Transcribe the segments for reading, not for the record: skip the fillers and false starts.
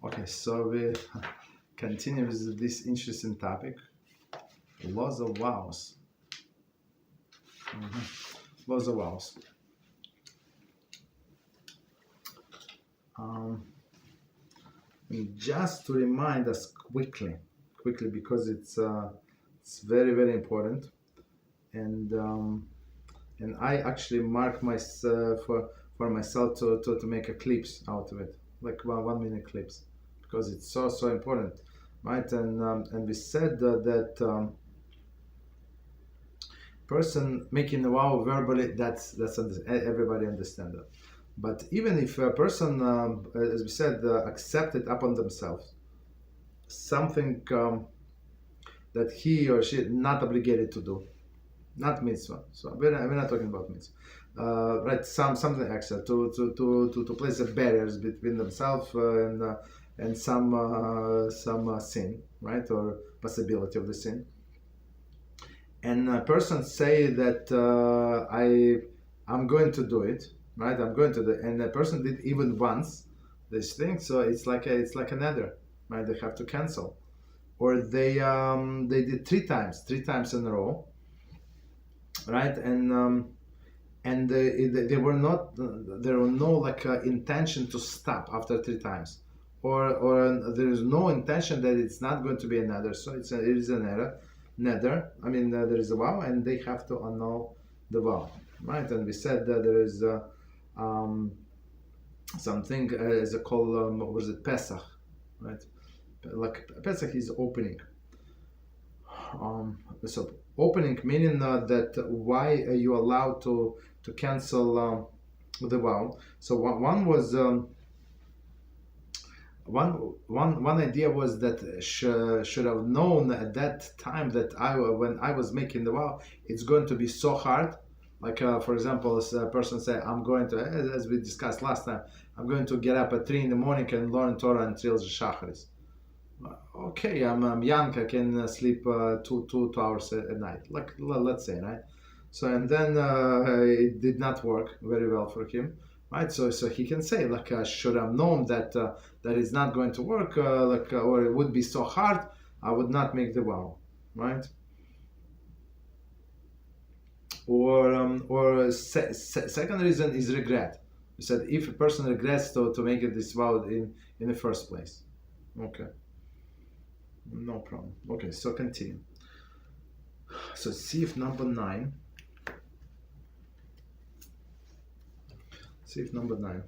Okay, so we continue with this interesting topic, laws of vows. Laws of vows. Just to remind us quickly, because it's very, very important, and I actually mark myself for myself to make a clips out of it, like 1 minute clips, because it's so important, right? And we said that person making a vow verbally, that's everybody understand that. But even if a person, as we said, accept it upon themselves, something that he or she not obligated to do, not mitzvah. So we're not talking about mitzvah, right? Something extra to place the barriers between themselves and some sin, right, or possibility of the sin. And a person say that I'm going to do it, right? I'm going to do it, and the person did even once this thing, so it's like another, right? They have to cancel, or they did three times in a row, right? And there were no like intention to stop after 3 times, or there is no intention that it's not going to be another. So it is an error. Nether, I mean, there is a vow, and they have to annul the vow, right? And we said that there is something as a called was it Pesach, right? Like Pesach is opening. So opening meaning that why you allowed to cancel the vow. So one was. One idea was that should have known at that time that when I was making the vow, it's going to be so hard. Like for example, a person say, I'm going to, as we discussed last time, I'm going to get up at 3 in the morning and learn Torah until the Shacharis. Okay, I'm young, I can sleep 2 hours a night, like let's say, right? So and then it did not work very well for him. Right, so he can say, like, should have known that that is not going to work, or it would be so hard, I would not make the vow, right? Or second reason is regret. We said if a person regrets to make it this vow in the first place. Okay, no problem. Okay, so continue. So see if number 9. See if number 9.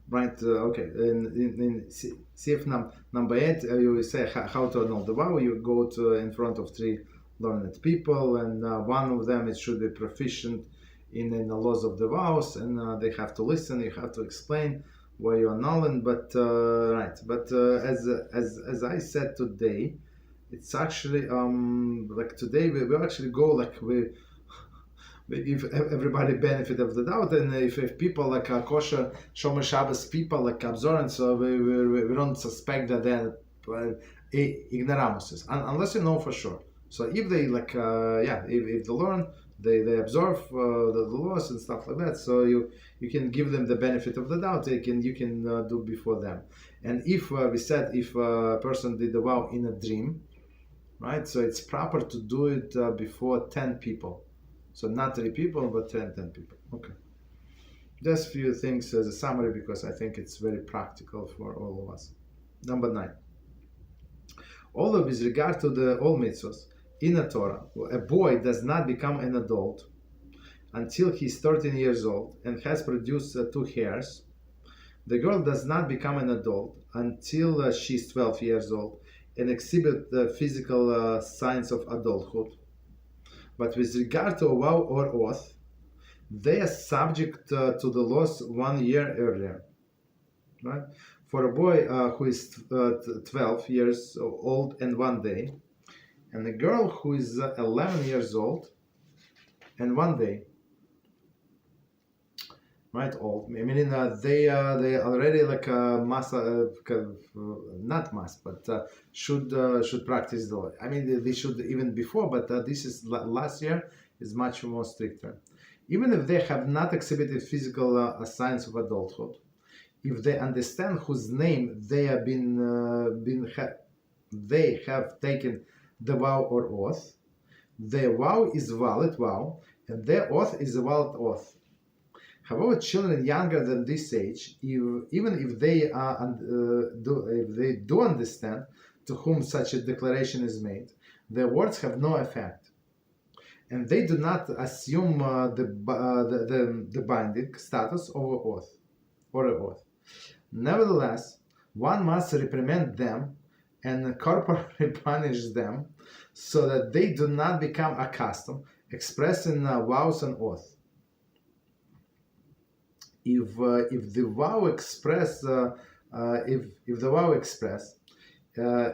Right. Okay. In see if number 8, you say how to annul the vow. You go to in front of 3 learned people, and one of them it should be proficient in the laws of the vows, and they have to listen. You have to explain why you annulling. But right. But as I said today, it's actually like today we actually go like we give everybody benefit of the doubt, and if people like kosher Shomer Shabbos people like observant, so we don't suspect that they're ignoramuses unless you know for sure. So if they like if they learn, they observe the laws and stuff like that, so you can give them the benefit of the doubt. You can do before them. And if we said if a person did the vow in a dream, right, so it's proper to do it before 10 people. So not 3 people, but 10 people. Okay. Just a few things as a summary, because I think it's very practical for all of us. Number 9. Although with regard to the all mitzvahs in the Torah, a boy does not become an adult until he's 13 years old and has produced 2 hairs. The girl does not become an adult until she's 12 years old and exhibit the physical signs of adulthood. But with regard to a vow or oath, they are subject to the laws 1 year earlier. Right? For a boy who is 12 years old and 1 day, and a girl who is 11 years old and 1 day, right? Old, meaning they already like mussar, not must, but should practice the law. I mean, they should even before, but this is last year is much more stricter. Even if they have not exhibited physical signs of adulthood, if they understand whose name they have they have taken the vow or oath, their vow is valid vow, and their oath is a valid oath. However, children younger than this age, even if they do understand to whom such a declaration is made, their words have no effect, and they do not assume the binding status of an oath or an oath. Nevertheless, one must reprimand them and corporally punish them so that they do not become accustomed expressing vows and oaths. If the vow express if the vow expressed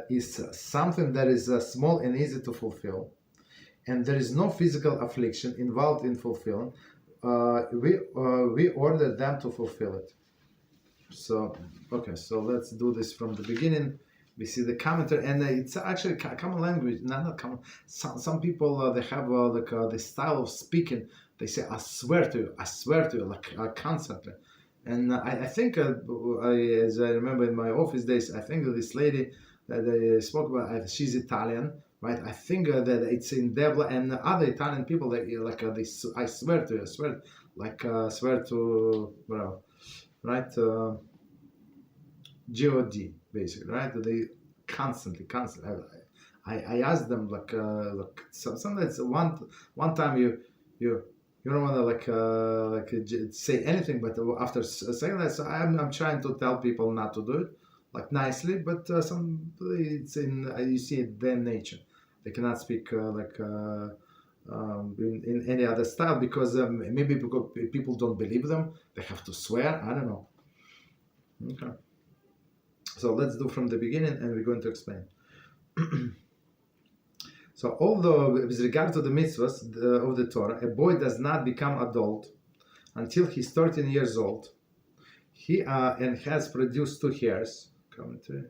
is something that is small and easy to fulfill, and there is no physical affliction involved in fulfilling, we order them to fulfill it. So, okay, so let's do this from the beginning. We see the commentary, and it's actually common language. Not common. Some people they have the style of speaking. They say, "I swear to you," like constantly. And I think, as I remember in my office days, I think that this lady that I spoke about, she's Italian, right? I think that it's in Devla and other Italian people that like this. I swear to you, swear to, well, right? God, basically, right? They constantly. I asked them like sometimes one time you don't want to say anything, but after saying that, so I'm trying to tell people not to do it, like nicely, but it's in you see it their nature. They cannot speak in any other style because maybe because people don't believe them. They have to swear. I don't know. Okay. So let's do from the beginning, and we're going to explain. So, although with regard to the mitzvahs of the Torah, a boy does not become adult until he's 13 years old. He and has produced 2 hairs. Commentary,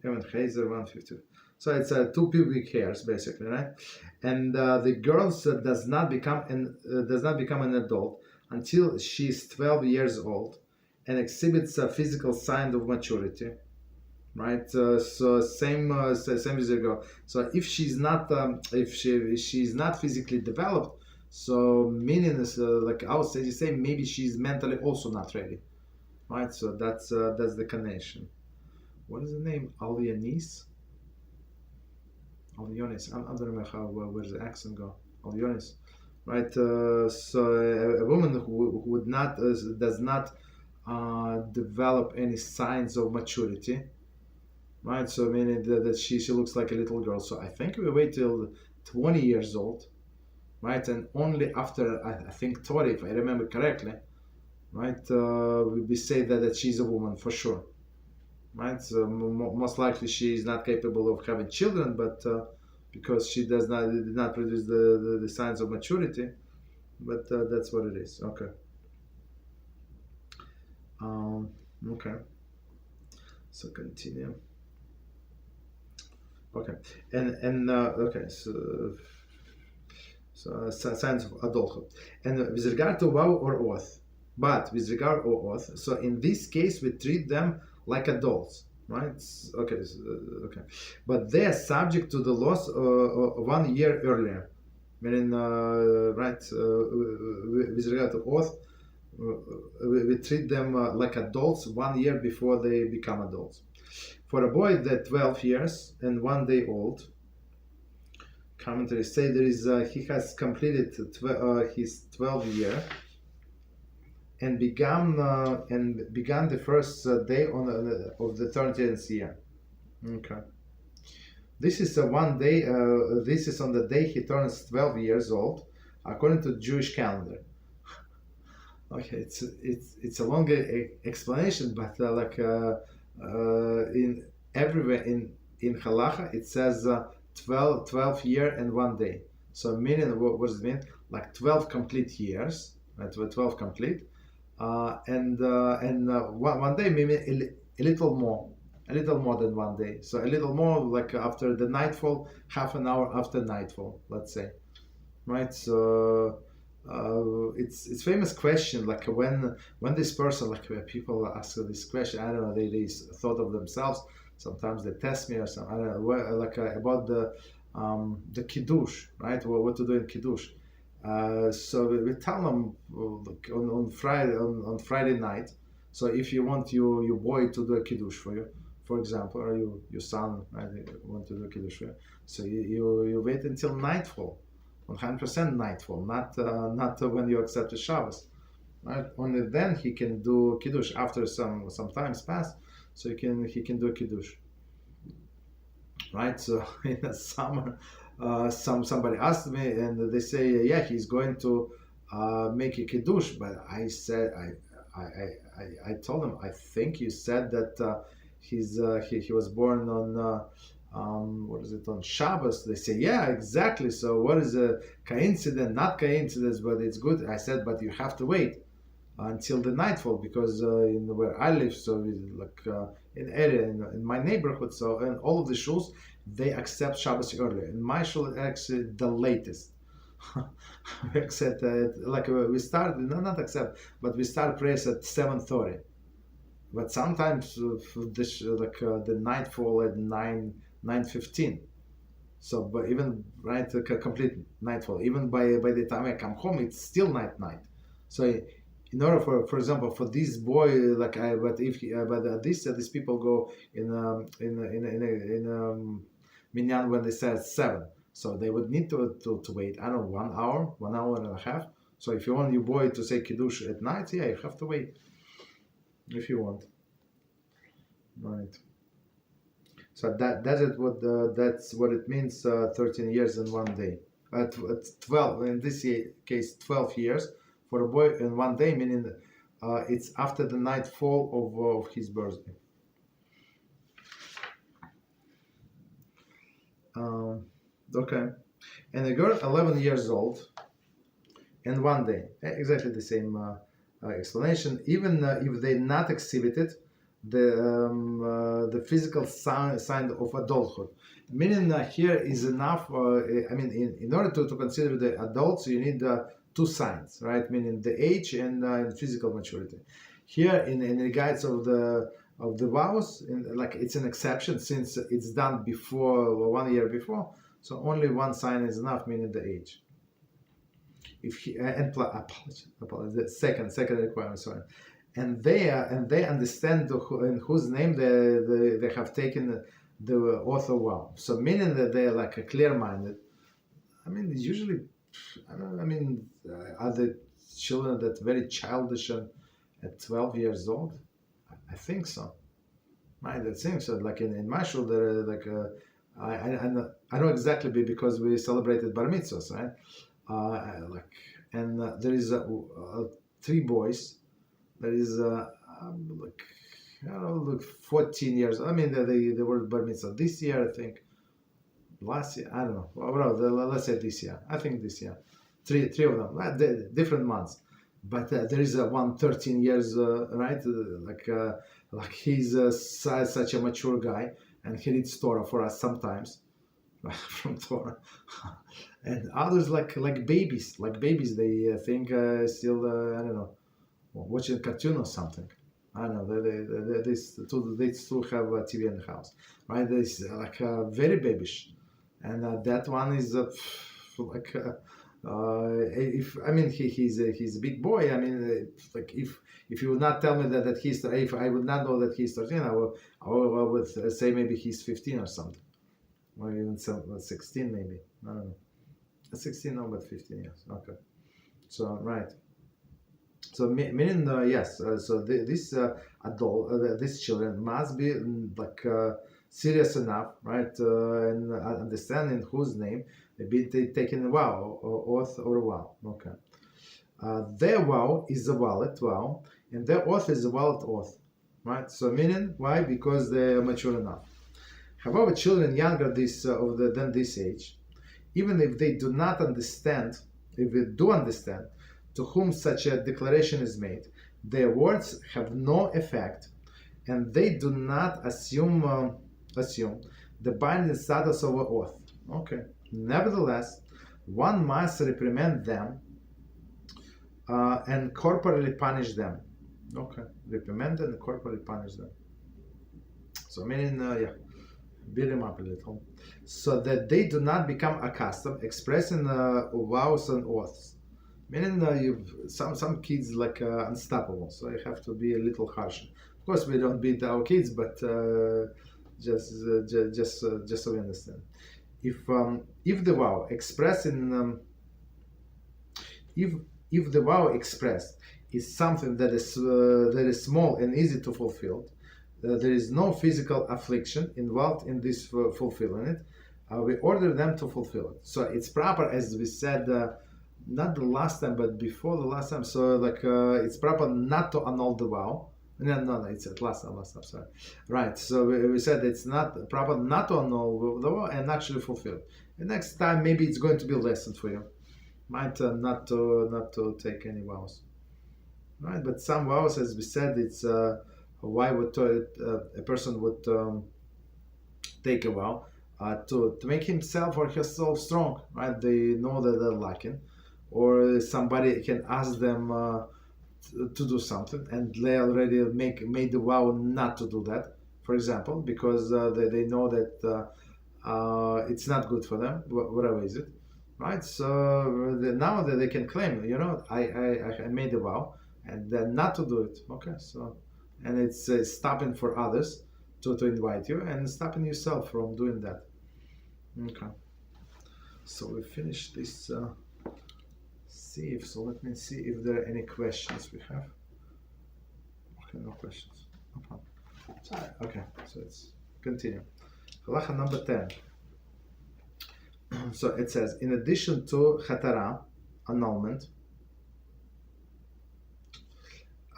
Evan Hazer 152. So it's 2 pubic hairs, basically, right? And the girl does not become an adult until she's 12 years old and exhibits a physical sign of maturity, right? So same as a girl. So if she's not she's not physically developed, so meaning is like I would say maybe she's mentally also not ready, right? So that's the connection. What is the name? Alionis. I don't remember where the accent go. Alionis, right? So a woman who would not does not develop any signs of maturity, right? So meaning that she looks like a little girl. So I think we wait till 20 years old, right? And only after I think 30, if I remember correctly, right? We say that she's a woman for sure, right? So most likely she is not capable of having children, but because she did not produce the signs of maturity, but that's what it is. Okay. Okay. So continue. Okay, and okay, so signs of adulthood, and with regard to vow or oath, but with regard to oath, so in this case we treat them like adults, right? Okay, okay, but they are subject to the laws 1 year earlier, meaning right? With regard to oath, we treat them like adults 1 year before they become adults. For a boy that 12 years and 1 day old, commentaries say there is he has completed his 12th year and began the first day of the 30th year. Okay, this is one day. This is on the day he turns 12 years old, according to Jewish calendar. Okay, it's a longer explanation, but in everywhere in halacha it says 12 year and 1 day. So meaning what does it mean? Like 12 complete years, right? 12 complete, and 1 day maybe a little more than 1 day. So a little more like after the nightfall, half an hour after nightfall, let's say, right? So it's famous question, like when this person, like people ask this question, I don't know, they thought of themselves. Sometimes they test me or something. I don't know, like about the kiddush, right? What to do in kiddush. So we tell them like on Friday on Friday night. So if you want your boy to do a kiddush for you, for example, or your son, right, want to do a kiddush for you, so you wait until nightfall, 100% nightfall, not when you accept the Shabbos, right? Only then he can do kiddush after some times pass, so he can do a kiddush, right? So in the summer, somebody asked me, and they say, yeah, he's going to make a kiddush, but I said I told him, I think you said that he was born on what is it, on Shabbos. They say, yeah, exactly. So what is a coincidence? Not coincidence, but it's good. I said, but you have to wait until the nightfall, because in where I live, so like in area in my neighborhood, so and all of the shuls, they accept Shabbos earlier. In my shul, actually the latest. We accept like we start, no, not accept, but we start prayers at 7:30. But sometimes this like the nightfall at 9:15. So, but even right, complete nightfall. Even by the time I come home, it's still night. So, in order for example, for this boy, like I, but if he, but these people go in minyan when they say 7. So they would need to wait. I don't know, 1 hour, 1 hour and a half. So if you want your boy to say kiddush at night, yeah, you have to wait if you want. Right. So that's what it means. 13 years and 1 day. 12 in this case, 12 years for a boy in 1 day, meaning it's after the nightfall of his birthday. Okay, and a girl 11 years old and 1 day, exactly the same explanation. Even if they not exhibited the physical sign of adulthood, meaning here is enough. I mean, in order to consider the adults, you need 2 signs, right? Meaning the age and physical maturity. Here, in regards of the vows, like it's an exception since it's done before 1 year before. So only 1 sign is enough, meaning the age. If he apologize, the second requirement, sorry. And they understand in whose name they have taken the oath of vow. So meaning that they are like a clear-minded. I mean, usually, I mean, are the children that very childish and at 12 years old? I think so. Right, I think so. Like in my shul, there are like I know exactly because we celebrated bar mitzvahs, right? There is 3 boys. There is like I don't know, like 14 years. I mean, they were bar mitzvah this year, I think. Last year, I don't know. Well, let's say this year. I think this year, three of them, different months. But there is one 13 years, right? Like he's such a mature guy, and he reads Torah for us sometimes, from Torah. And others like babies, they think still I don't know, watching cartoon or something. I don't know. They still have a TV in the house, right? This like very babish, and that one is like. If I mean he's a big boy. I mean, like if you would not tell me that he's, if I would not know that he's 13, I would say maybe he's 15 or something, or even 16 maybe. I don't know. 16 no, but 15 years. Okay. So right. So meaning yes. So this adult, these children must be like serious enough, right, and understanding whose name they've been taking a vow, or oath, or a vow. Okay. Their vow is a valid vow, and their oath is a valid oath, right? So meaning why? Because they are mature enough. However, children younger than this age, even if they do not understand, if they do understand to whom such a declaration is made, their words have no effect, and they do not assume the binding status of an oath. Okay. Nevertheless, one must reprimand them and corporally punish them. Okay, reprimand and corporally punish them. So meaning, beat them up a little, so that they do not become accustomed expressing vows and oaths. Meaning, some kids like unstoppable, so you have to be a little harsh. Of course, we don't beat our kids, but just so we understand. If the vow expressed in if if the vow expressed is something that is small and easy to fulfill, there is no physical affliction involved in this fulfilling it. We order them to fulfill it. So it's proper, as we said, not the last time, but before the last time. So like it's proper not to annul the vow. No, it's at last time, sorry. Right, so we said it's not proper not to annul the vow and actually fulfill. The next time, maybe it's going to be a lesson for you. Might not to take any vows. Right, but some vows, as we said, it's why would a person would take a vow to make himself or herself strong, right? They know that they're lacking, or somebody can ask them to do something, and they already made the vow not to do that, for example, because they know that it's not good for them, whatever is it, right? So now that they can claim, I made a vow and then not to do it. Okay, so and it's stopping for others to invite you and stopping yourself from doing that. Okay, so we finished this sieve. So let me see if there are any questions we have. Okay, no questions. Okay, so let's continue. Halacha number 10. So it says, in addition to chatara, annulment,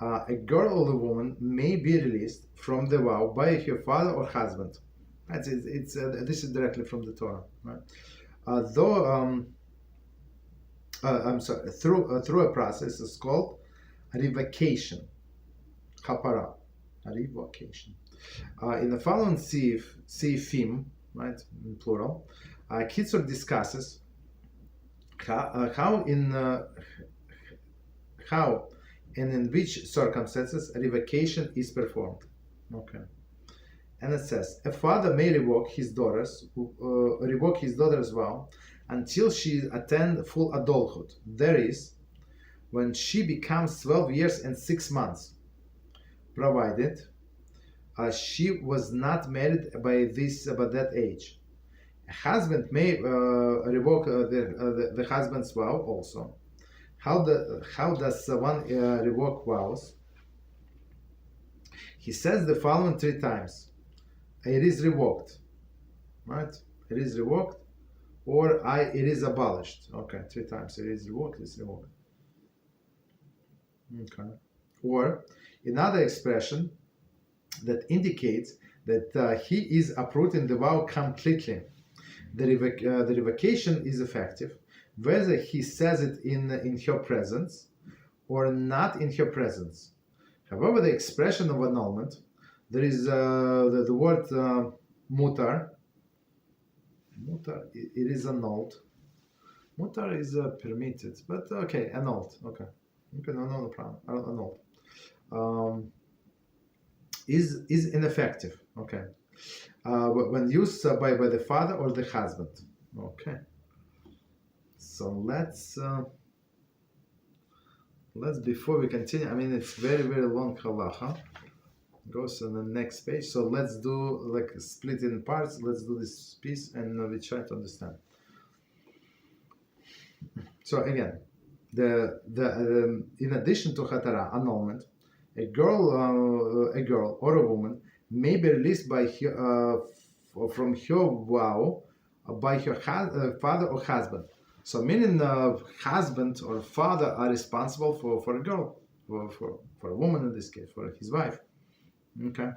a girl or a woman may be released from the vow by her father or husband. This is directly from the Torah, right? Through a process is called revocation, kapara, revocation. In the following seifim, right, in plural, Kitzur discusses how and in which circumstances revocation is performed. Okay, and it says a father may revoke his daughter's vow until she attend full adulthood. That is, when she becomes 12 years and 6 months, provided she was not married by that age. A husband may revoke the husband's vow also. How does one revoke vows? He says the following 3 times. It is revoked, right? It is revoked, or it is abolished. Okay, 3 times. It is revoked, it's revoked. Okay. Or another expression that indicates that he is uprooting the vow completely. The revocation is effective whether he says it in her presence or not in her presence. However, the expression of annulment, there is the word mussar. Mussar, it is annulled. Mussar is permitted, but okay, annulled. Okay, no problem. Annulled is ineffective. Okay, when used by the father or the husband. Okay. So let's before we continue, I mean it's very long halacha. Goes on the next page. So let's do like split in parts. Let's do this piece and we try to understand. So again, the in addition to chatara, annulment, a girl or a woman may be released by from her vow by her father or husband. So meaning husband or father are responsible for a girl, for a woman in this case, for his wife. Okay.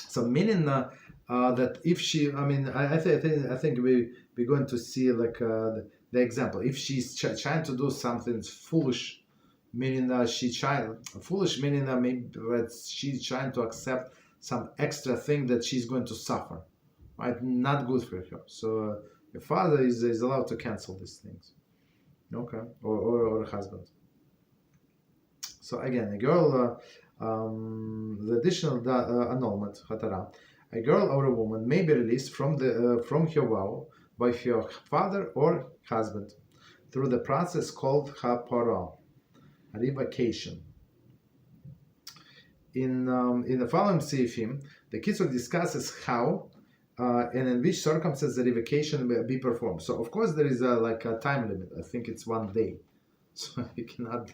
So meaning that if she, I mean, I think we're going to see like the example. If she's trying to do something foolish, meaning foolish meaning maybe she's trying to accept some extra thing that she's going to suffer, right? Not good for her. So the father is allowed to cancel these things. Okay, or a husband. So again, a girl, the additional annulment, hatara, a girl or a woman may be released from her vow by her father or husband through the process called hapara, revocation. In the following seifim, the Kitzur discusses how and in which circumstances the revocation will be performed. So of course there is a time limit. I think it's 1 day, so you cannot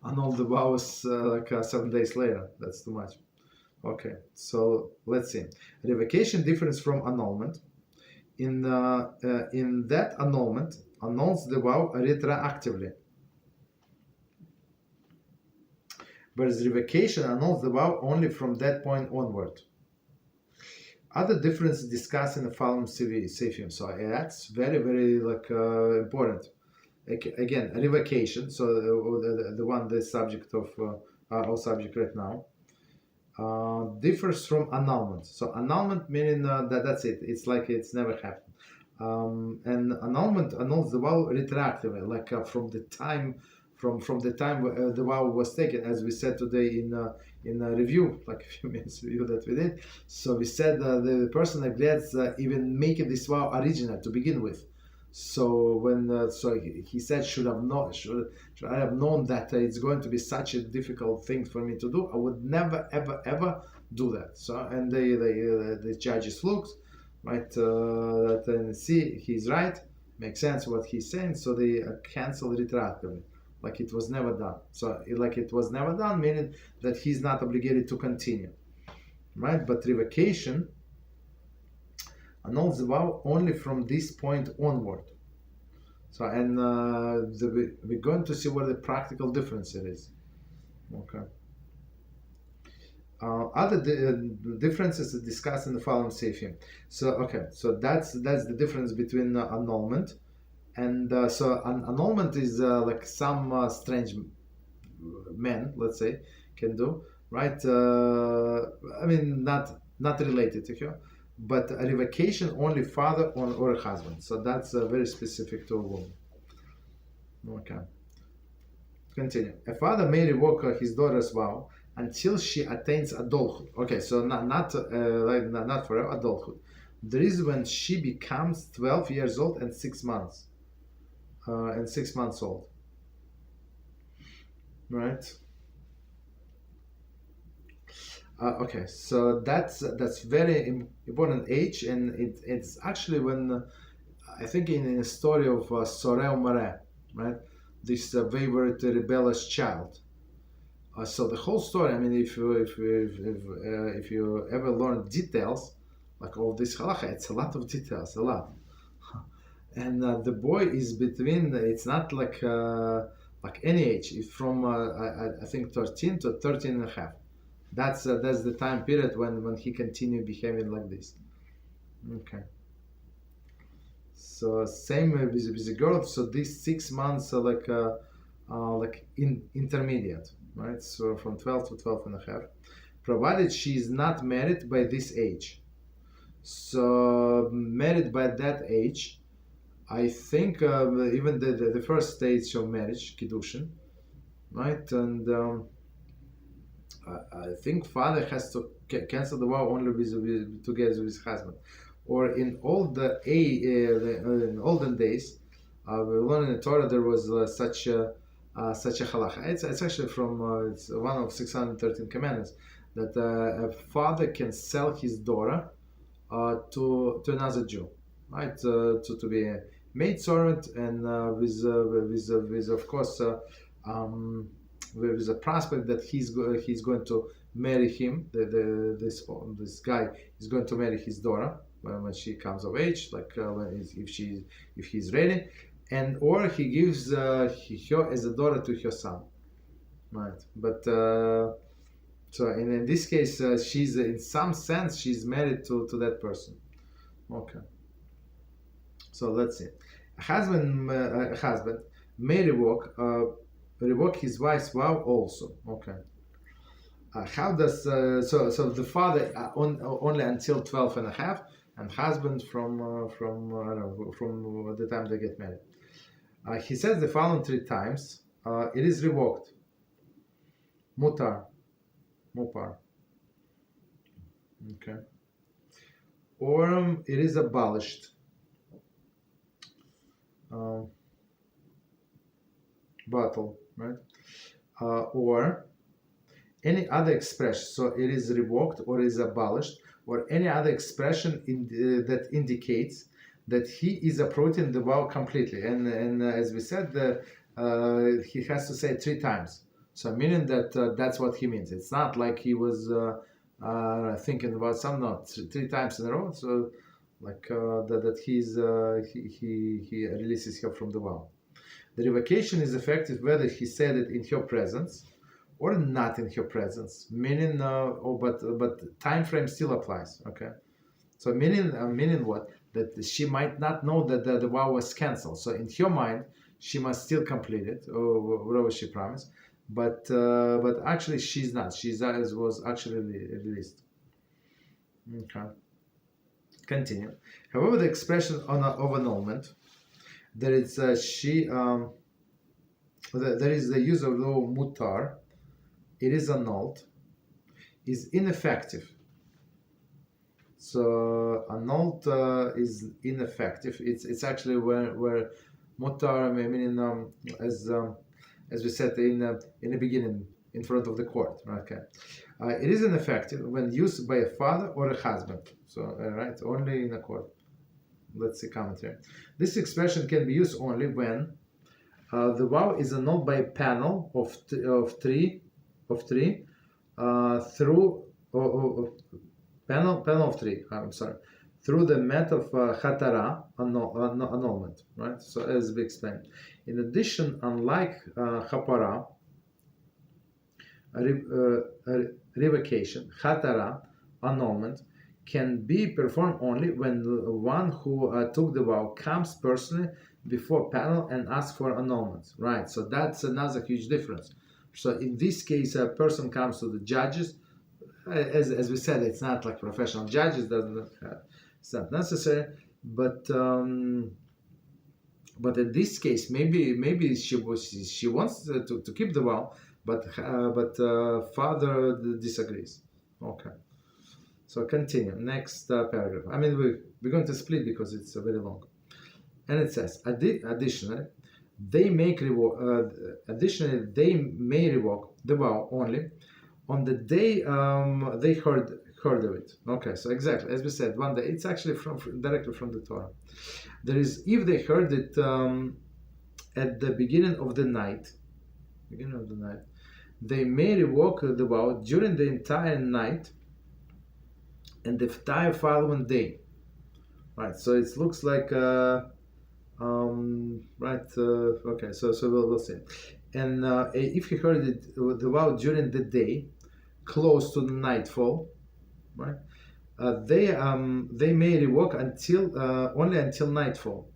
annul the vows 7 days later. That's too much. Okay, so let's see. Revocation differs from annulment. In that annulment annuls the vow retroactively, whereas revocation annuls the vow only from that point onward. Other differences discussed in the following seifim. So that's very, very important. Again, revocation. So the subject of our subject right now differs from annulment. So annulment meaning that's it. It's like it's never happened. And annulment annuls the vow retroactively, from the time the vow was taken, as we said today in a review, like a few minutes review that we did. So we said the person regrets even making this vow original to begin with. So when he said, should I have known that it's going to be such a difficult thing for me to do, I would never ever do that. So and the judges looked right and see he's right, makes sense what he's saying. So they canceled retroactively. Like it was never done. So it was never done, meaning that he's not obligated to continue, right? But revocation annuls the vow only from this point onward. So and we're going to see what the practical difference it is. Okay. Other differences are discussed in the following seifim. So okay, so that's the difference between annulment. And so annulment is like some strange men, let's say, can do, right? I mean, not related to her, but a revocation only father or a husband. So that's very specific to a woman. Okay. Continue. A father may revoke his daughter's vow until she attains adulthood. Okay, so not for adulthood. There is when she becomes 12 years old and 6 months. And 6 months old, right? Okay, so that's very important age, and it's actually when I think in the story of Sorel Mare, right? This wayward, rebellious child. So the whole story. I mean, if you ever learn details like all this halacha, it's a lot of details, a lot. And the boy is between, it's not like any age, it's from I think 13 to 13 and a half. That's the time period when he continued behaving like this. Okay. So same with the girl. So these 6 months are like intermediate, right? So from 12 to 12 and a half, provided she is not married by this age. So married by that age, I think even the first stage of marriage, kiddushin, right? And I think father has to cancel the vow only together with his husband. Or in in olden days, we learned in the Torah there was such a halacha. It's actually from it's one of 613 commandments that a father can sell his daughter to another Jew, right? To be a maidservant, and with of course with a prospect that he's going to marry him. This guy is going to marry his daughter when she comes of age, if he's ready, and or he gives her as a daughter to her son, right? But so in this case, she's in some sense she's married to that person. Okay. So let's see. A husband may revoke his wife's vow also. Okay. How does so the father only until 12 and a half, and husband from the time they get married. He says the following 3 times. It is revoked. mutar, mupar. Okay. Or it is abolished. Battle, right? Or any other expression, so it is revoked or is abolished, or any other expression that indicates that he is approaching the vow completely. And as we said, he has to say it 3 times. So meaning that that's what he means. It's not like he was thinking about some, no, 3 times in a row. So like that he releases her from the vow. The revocation is effective whether he said it in her presence or not in her presence, meaning but time frame still applies. Okay, so meaning what, that she might not know that the vow was cancelled, so in her mind she must still complete it or whatever she promised, but actually she's not, was actually released. Okay, continue. However, the expression of annulment, there is there is the use of the mutar, it is annulled, is ineffective. So annulled is ineffective. It's actually where mutar, meaning as we said in the beginning, in front of the court. Okay, it is ineffective when used by a father or a husband. So right, only in a court. Let's see commentary. This expression can be used only when the vow is annulled by a panel of three through panel of three. I'm sorry, through the method of hatara, annulment. Right. So as we explained. In addition, unlike hapara, revocation, hatara, annulment, can be performed only when the one who took the vow comes personally before panel and asks for annulment. Right, so that's another huge difference. So in this case, a person comes to the judges. As we said, it's not like professional judges, it's not necessary. But in this case, maybe she wants to keep the vow, but father disagrees. Okay. So continue. Next paragraph. I mean, we're going to split because it's very long. And it says, additionally, they may revoke the vow only on the day they heard of it. Okay, so exactly as we said, one day. It's actually directly from the Torah. There is, if they heard it at the beginning of the night, they may revoke the vow during the entire night and the entire following day. Right, so it looks like okay, so we'll see. And if he heard it the vow during the day, close to the nightfall, right, they may revoke until only until nightfall.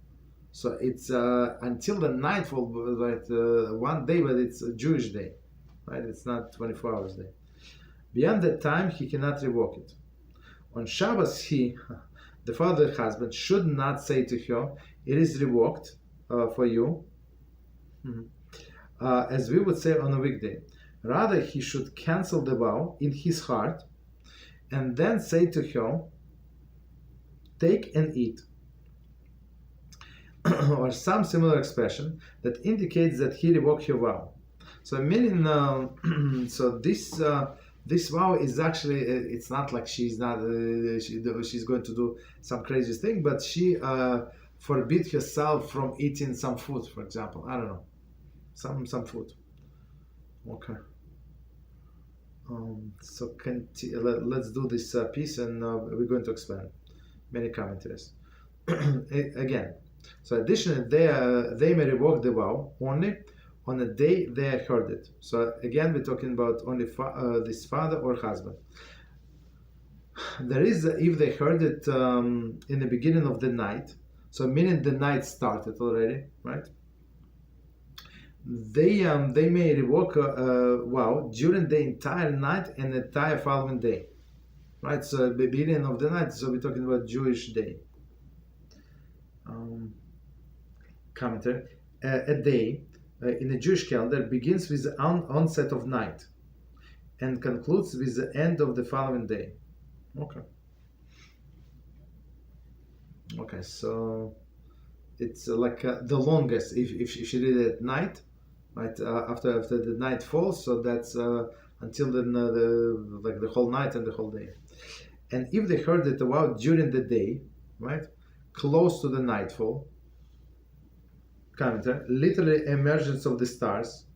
So it's until the nightfall, right, one day, but it's a Jewish day, right? It's not 24 hours day. Beyond that time, he cannot revoke it. On Shabbos, the father husband, should not say to her, "It is revoked for you," as we would say on a weekday. Rather, he should cancel the vow in his heart and then say to her, "Take and eat," or some similar expression that indicates that he revoked her vow. So, meaning, so this vow is actually, it's not like she's going to do some crazy thing, but she forbid herself from eating some food, for example. I don't know, some food. Okay. So let's do this piece, and we're going to explain many commentaries. Again, so additionally, they may revoke the vow only on the day they heard it. So again, we're talking about only this father or husband. There is, if they heard it in the beginning of the night, so meaning the night started already, right? They may revoke a vow during the entire night and the entire following day, right? So the beginning of the night, so we're talking about Jewish day. Commentary: a day in the Jewish calendar begins with the onset of night. and concludes with the end of the following day. Okay. Okay, so it's like the longest if she did it at night, right? After the night falls, so that's until the whole night and the whole day. And if they heard it vow during the day, right, close to the nightfall, commenter, literally emergence of the stars.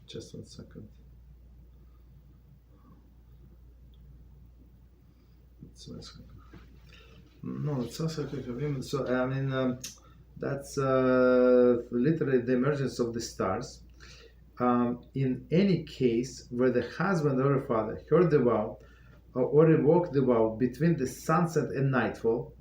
Just 1 second. No, it sounds like agreement. So I mean, that's literally the emergence of the stars. In any case where the husband or the father heard the vow or revoked the vow between the sunset and nightfall,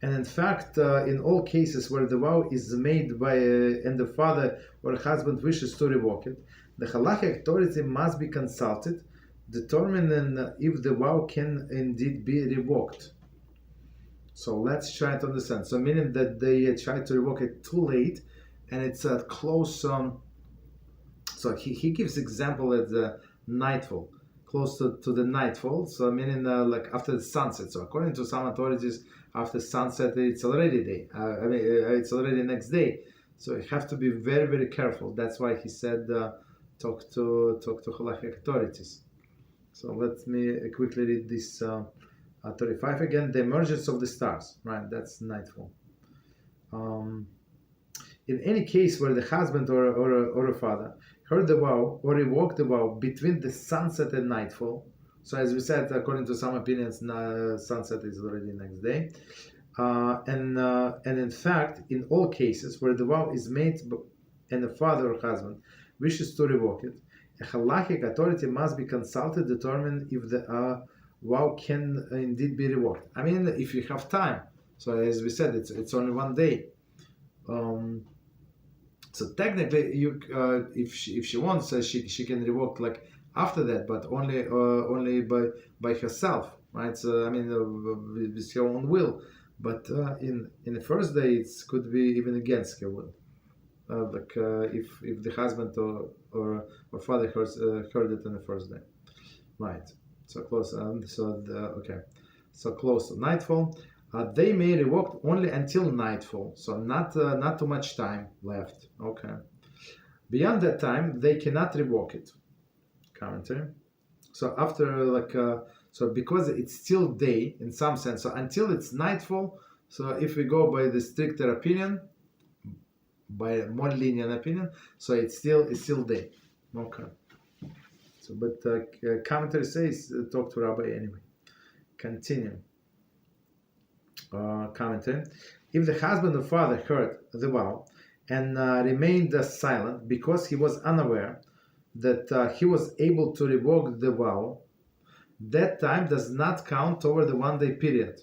and in fact, in all cases where the vow is made by and the father or husband wishes to revoke it, the halachic authority must be consulted, determining if the vow can indeed be revoked. So let's try to understand. So meaning that they try to revoke it too late, and it's a close. So he gives example at the nightfall, close to the nightfall. So meaning like after the sunset. So according to some authorities, after sunset it's already day. It's already next day. So you have to be very, very careful. That's why he said talk to halachic authorities. So let me quickly read this 35 again. The emergence of the stars, right? That's nightfall. In any case where the husband or a father heard the vow or revoked the vow between the sunset and nightfall. So as we said, according to some opinions, sunset is already next day. And in fact, in all cases where the vow is made and the father or husband wishes to revoke it, a halachic authority must be consulted to determine if the vow can indeed be revoked. I mean, if you have time. So as we said, it's only 1 day. So technically, you if she wants, she can revoke like after that, but only by herself, right? So I mean, with her own will. But in the first day, it could be even against her will. If the husband or father heard it on the first day, right? So close. So close to nightfall. They may revoke only until nightfall, so not too much time left. Okay. Beyond that time, they cannot revoke it. Commentary. So after so because it's still day in some sense, so until it's nightfall. So if we go by the stricter opinion, by a more lenient opinion, so it's still day. Okay. So but commentary says talk to Rabbi anyway. Continue. Commentary. If the husband or father heard the vow and remained silent because he was unaware that he was able to revoke the vow, that time does not count toward the 1 day period.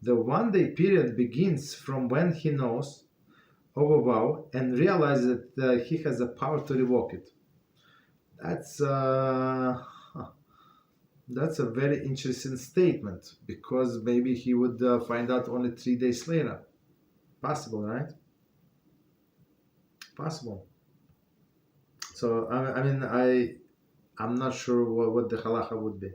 The 1 day period begins from when he knows of a vow and realizes that he has the power to revoke it. That's a very interesting statement, because maybe he would find out only 3 days later. Possible, right? Possible. So I'm not sure what the halacha would be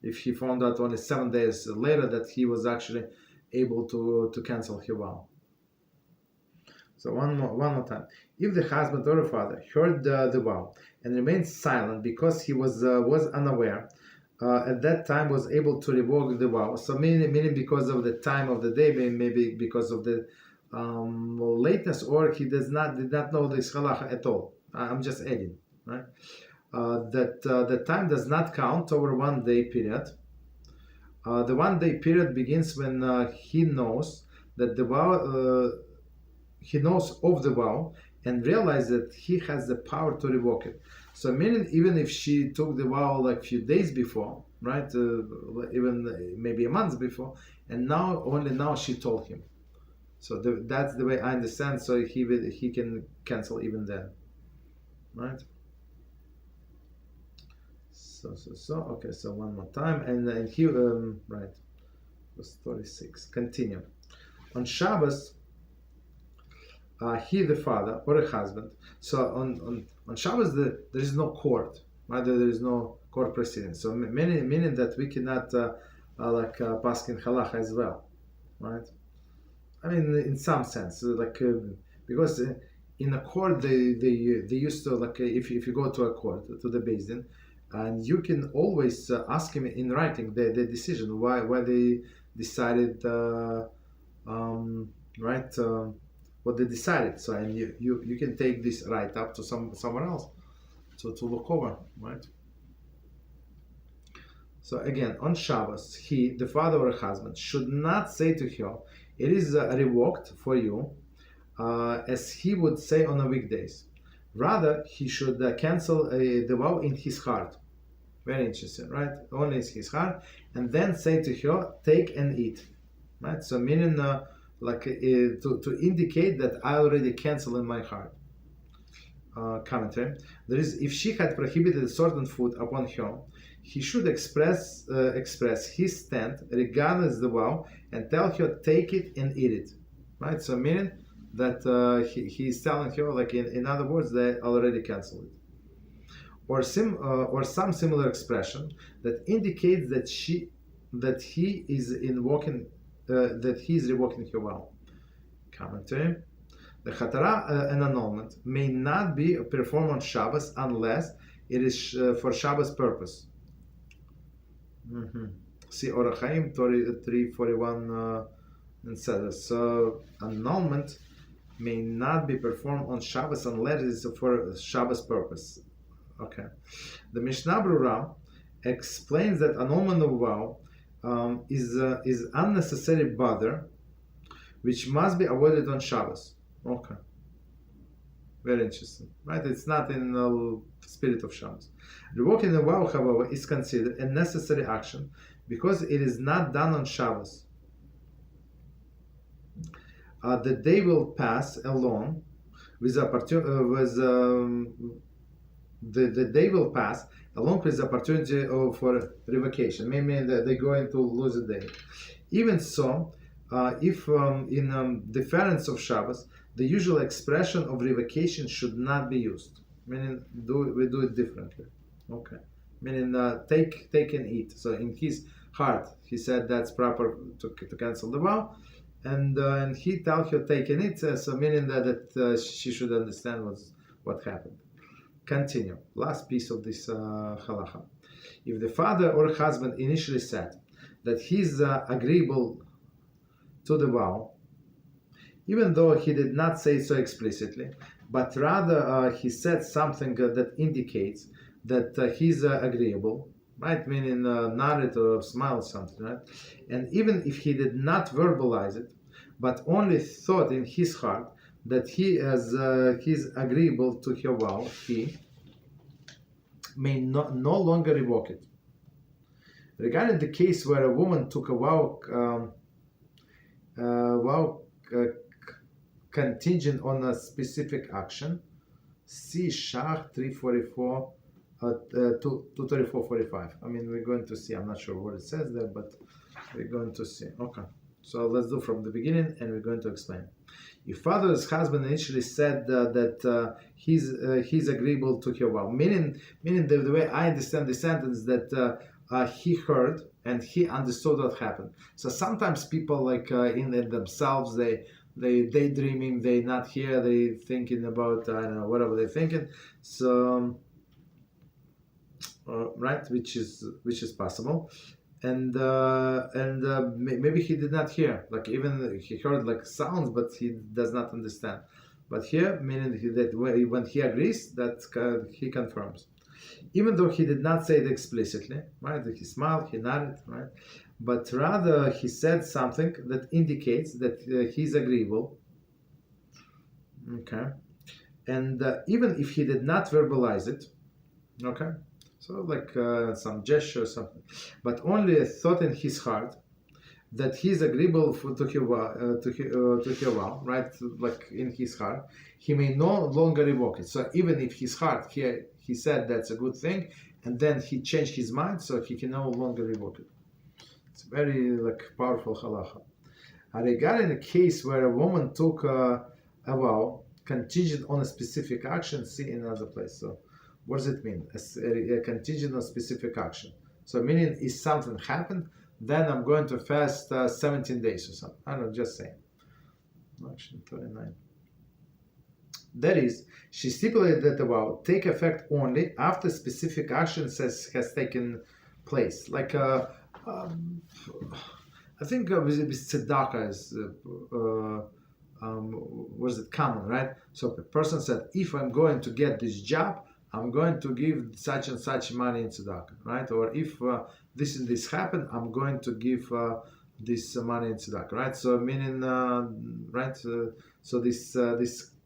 if he found out only 7 days later that he was actually able to cancel his vow. So one more time. If the husband or the father heard the vow and remained silent because he was unaware, at that time was able to revoke the vow. So meaning because of the time of the day, maybe because of the lateness, or he did not know this halacha at all. I'm just adding, right? That the time does not count over 1 day period. The 1 day period begins when he knows that the vow. He knows of the vow and realizes that he has the power to revoke it. So meaning even if she took the vow like a few days before, right, even maybe a month before, and only now she told him. So that's the way I understand. So he can cancel even then, right? So okay. So one more time, and he right, verse 36. Continue. On Shabbos, he, the father or a husband. So on Shabbos there is no court, right? There is no court proceeding. So meaning that we cannot pass in halacha as well, right? I mean, in some sense, because in a court they used to if you go to a court to the Beis Din, and you can always ask him in writing the decision why they decided right what they decided. So and you can take this right up to someone else to look over, right? So again, on Shabbos, he, the father or husband, should not say to her, "It is revoked for you," as he would say on the weekdays. Rather, he should cancel the vow in his heart. Very interesting, right? Only in his heart, and then say to her, "Take and eat," right? So meaning to indicate that I already cancel in my heart. Commentary: there is, if she had prohibited certain food upon her, he should express his stand regardless the vow and tell her, "Take it and eat it," right? So meaning that he is telling her, in other words, they already canceled it, or some similar expression that indicates that he is revoking her vow. Commentary: the Chatara, an annulment, may not be performed on Shabbos unless it is for Shabbos purpose. See Orach Chaim 341 and says, so annulment may not be performed on Shabbos unless it is for Shabbos purpose. Okay. The Mishnah Berurah explains that annulment of vow is unnecessary bother, which must be avoided on Shabbos. Okay. Very interesting, right? It's not in the spirit of Shabbos. Revoking a vow, however, is considered a necessary action because it is not done on Shabbos. The day will pass along with the day will pass along with the opportunity for revocation. Meaning that they're going to lose a day. Even so, if in deference of Shabbos, the usual expression of revocation should not be used. Meaning, we do it differently. Okay. Meaning, take and eat. So in his heart, he said that's proper to cancel the vow, and he tells her take and eat. So meaning that she should understand what happened. Continue. Last piece of this halacha. If the father or husband initially said that he's agreeable to the vow, even though he did not say so explicitly, but rather he said something that indicates that he's agreeable, right? Meaning nodded or smiled something, right? And even if he did not verbalize it, but only thought in his heart that he's agreeable to her vow, he may no longer revoke it. Regarding the case where a woman took a vow contingent on a specific action, see Shach 344 234:45. I mean, we're going to see. I'm not sure what it says there, but we're going to see. Okay, so let's do from the beginning, and we're going to explain. If father's husband initially said that he's agreeable to her vow, meaning the way I understand the sentence that he heard and he understood what happened. So sometimes people in themselves they daydreaming, they not here, they thinking about I don't know whatever they're thinking. So right, which is possible, and maybe he did not hear, even he heard sounds, but he does not understand. But here, meaning that when he agrees, that he confirms, even though he did not say it explicitly, right? He smiled, he nodded, right? But rather he said something that indicates that he's agreeable. Okay, and even if he did not verbalize it, okay. So some gesture or something, but only a thought in his heart that he's agreeable to her vow, right? In his heart, he may no longer revoke it. So even if his heart he said that's a good thing, and then he changed his mind, so he can no longer revoke it. It's very powerful halacha. Regarding a case where a woman took a a vow contingent on a specific action, see in another place. So what does it mean? A contingent on specific action. So meaning if something happened, then I'm going to fast 17 days or something. I don't know, just saying. Action 39. That is, she stipulated that the vow take effect only after specific action has taken place. Like, I think with tzedakah is, was it common, right? So the person said, if I'm going to get this job, I'm going to give such and such money in tzedakah, right? Or if this and this happened, I'm going to give this money in tzedakah, right? So meaning, right? So this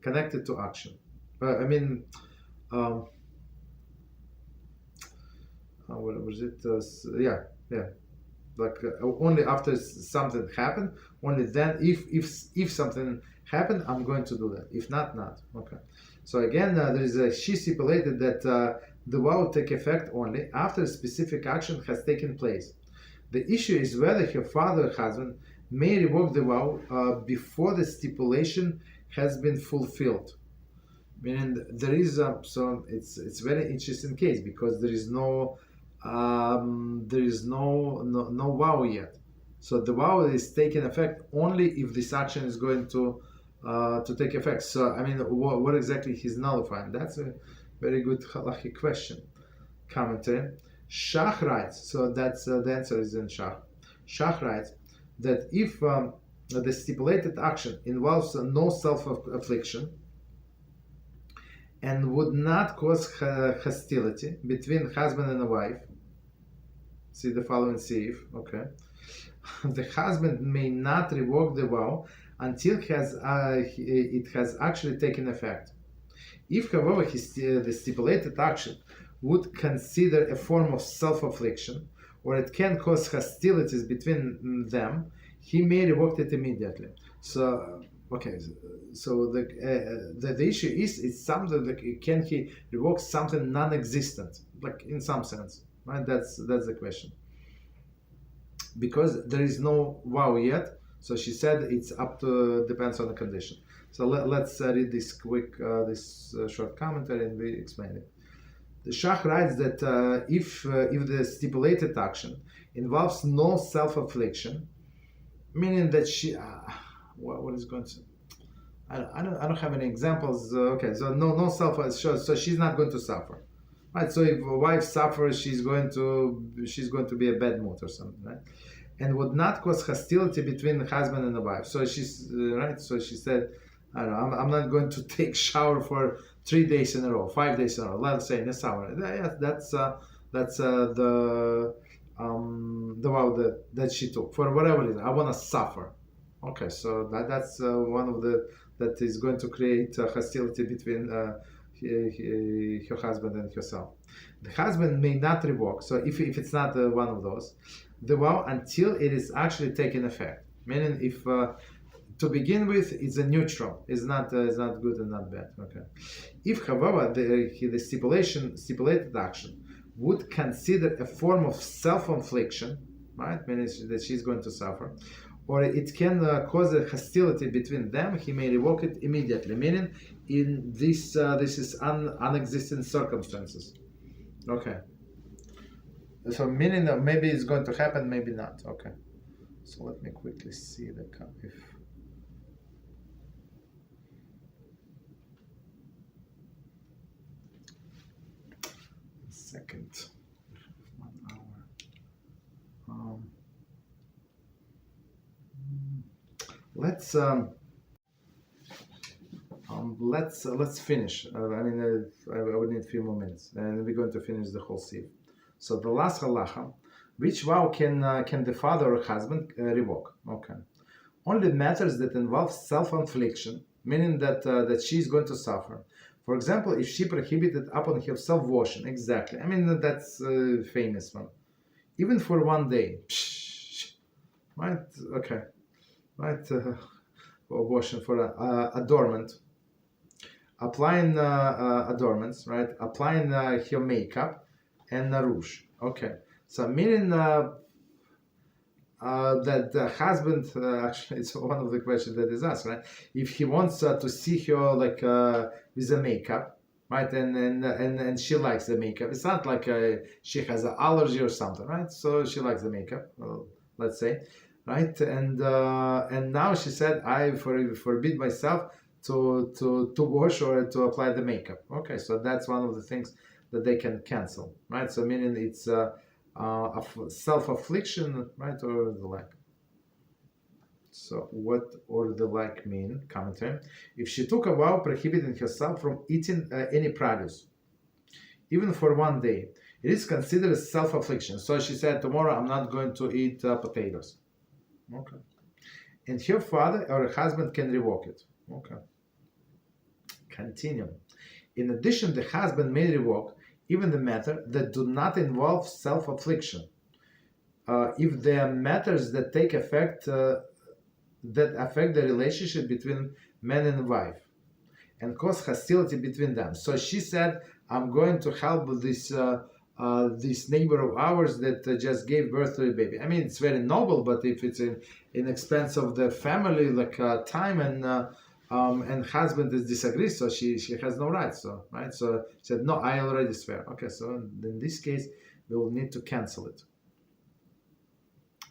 connected to action. What was it? Yeah. Like only after something happened, only then. If something happened, I'm going to do that. If not, not. Okay. So again, there is she stipulated that the vow take effect only after a specific action has taken place. The issue is whether her father or husband may revoke the vow before the stipulation has been fulfilled. Meaning there is so it's very interesting case because there is no vow yet. So the vow is taking effect only if this action is going to take effect. So I mean, what exactly he's nullifying? That's a very good halachic question. Commentary. Shach writes. So that's the answer is in Shach. Shach writes that if the stipulated action involves no self-affliction and would not cause hostility between husband and a wife. See the following sieve, okay. The husband may not revoke the vow until it has actually taken effect. If, however, the stipulated action would consider a form of self-affliction, or it can cause hostilities between them, he may revoke it immediately. So, okay. So the issue is, it's something like, can he revoke something non-existent, like in some sense, right? That's the question. Because there is no vow yet, so she said it's up to, depends on the condition. So let's read this quick, short commentary and we explain it. The Shach writes that if the stipulated action involves no self-affliction, meaning that she, what is going to, I don't have any examples. Okay, so no self, so she's not going to suffer, right? So if a wife suffers, she's going to be a bad mood or something, right? And would not cause hostility between the husband and the wife. So she's right. So she said, I don't know, I'm not going to take shower for 3 days in a row, 5 days in a row. Let's say in the summer. That's the vow that she took for whatever reason. I want to suffer. Okay, so that's one of the that is going to create hostility between her husband and herself. The husband may not revoke. So if it's not one of those, the vow until it is actually taken effect. Meaning, if to begin with, it's a neutral. It's not good and not bad. Okay. If, however, the stipulated action would consider a form of self-infliction, right? Meaning that she's going to suffer, or it can cause a hostility between them, he may revoke it immediately. Meaning, in this is unexistent circumstances. Okay. So meaning that maybe it's going to happen, maybe not. Okay. So let me quickly see the if. Second. 1 hour. Let's finish. I would need a few more minutes, and we're going to finish the whole sieve. So the last halacha, which vow can the father or husband revoke? Okay, only matters that involve self-infliction, meaning that she is going to suffer. For example, if she prohibited upon herself washing, exactly. I mean that's a famous one. Even for 1 day, right? Okay, right. Washing for adornment, applying adornments, right? Applying her makeup and rouge. Okay, so meaning that the husband, actually, it's one of the questions that is asked, right? If he wants to see her like with the makeup, right, and she likes the makeup. It's not like she has an allergy or something, right? So she likes the makeup, let's say, right? And now she said, I forbid myself to wash or to apply the makeup. Okay, so that's one of the things that they can cancel, right? So meaning it's self-affliction, right, or the like. So what or the like mean? Commentary. If she took a vow prohibiting herself from eating any produce, even for one day, it is considered self-affliction. So she said, tomorrow I'm not going to eat potatoes. Okay. And her father or her husband can revoke it. Okay. Continue. In addition, the husband may revoke even the matter that do not involve self-affliction, if they are matters that take effect that affect the relationship between man and wife and cause hostility between them. So she said, I'm going to help this this neighbor of ours that just gave birth to a baby. I mean, it's very noble, but if it's in expense of the family, like time and husband is disagrees, so she has no rights. So right, so she said, no, I already swear. Okay, so in this case, we will need to cancel it.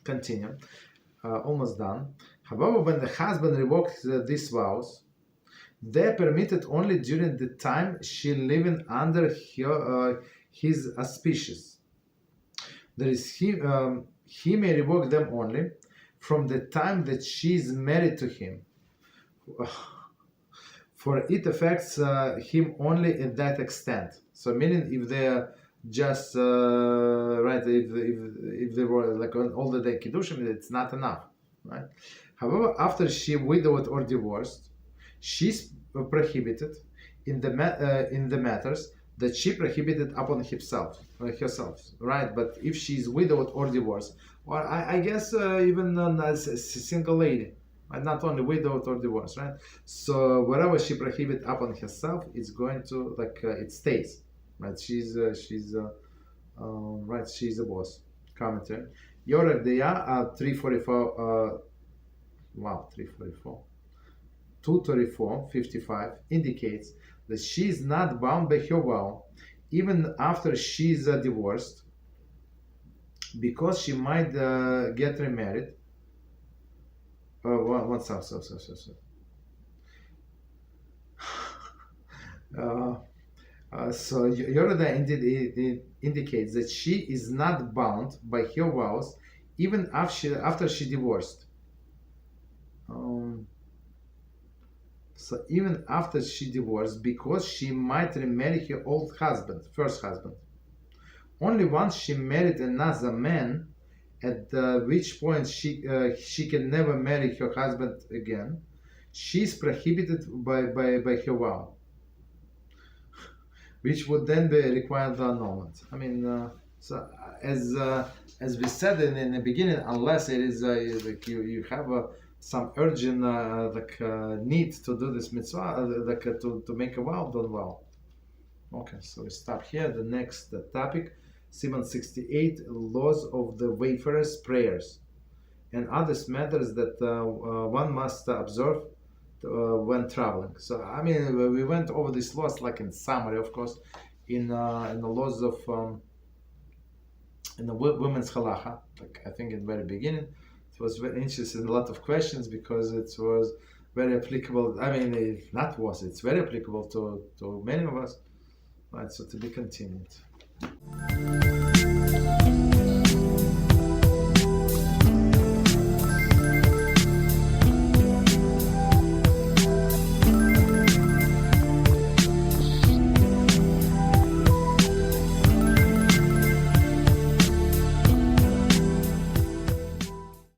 Continue. Almost done. However, when the husband revokes these vows, they are permitted only during the time she living under his auspices. There is he may revoke them only from the time that she is married to him, for it affects him only in that extent. So meaning if they are just right, if they were like on all the day kiddushim, it's not enough, right? However, after she widowed or divorced, she's prohibited in the matters that she prohibited upon herself, right? But if she's widowed or divorced, or I guess even as a single lady, right? Not only widowed or divorced, right? So whatever she prohibited upon herself, it's going to it stays, right? She's right. She's a boss. Commentary. Yorek Deya 344. Wow, 344. 234:55 indicates that she is not bound by her vow even after she is divorced, because she might get remarried. So Yoreda indicates that she is not bound by her vows even after she divorced. So even after she divorced, because she might remarry her old husband, first husband. Only once she married another man, at which point she can never marry her husband again, she is prohibited by her vow, which would then be required annulment. I mean, so as we said in the beginning, unless it is like you have some urgent need to do this mitzvah, to make a vow, don't vow. Okay, so we stop here. The next topic, Siman 68, laws of the wayfarers' prayers and other matters that one must observe when traveling. So I mean, we went over these laws like in summary, of course, in the laws of in the women's halacha, like I think in the very beginning. It was very interesting, a lot of questions, because it was very applicable. I mean, it's very applicable to many of us. Right, so to be continued.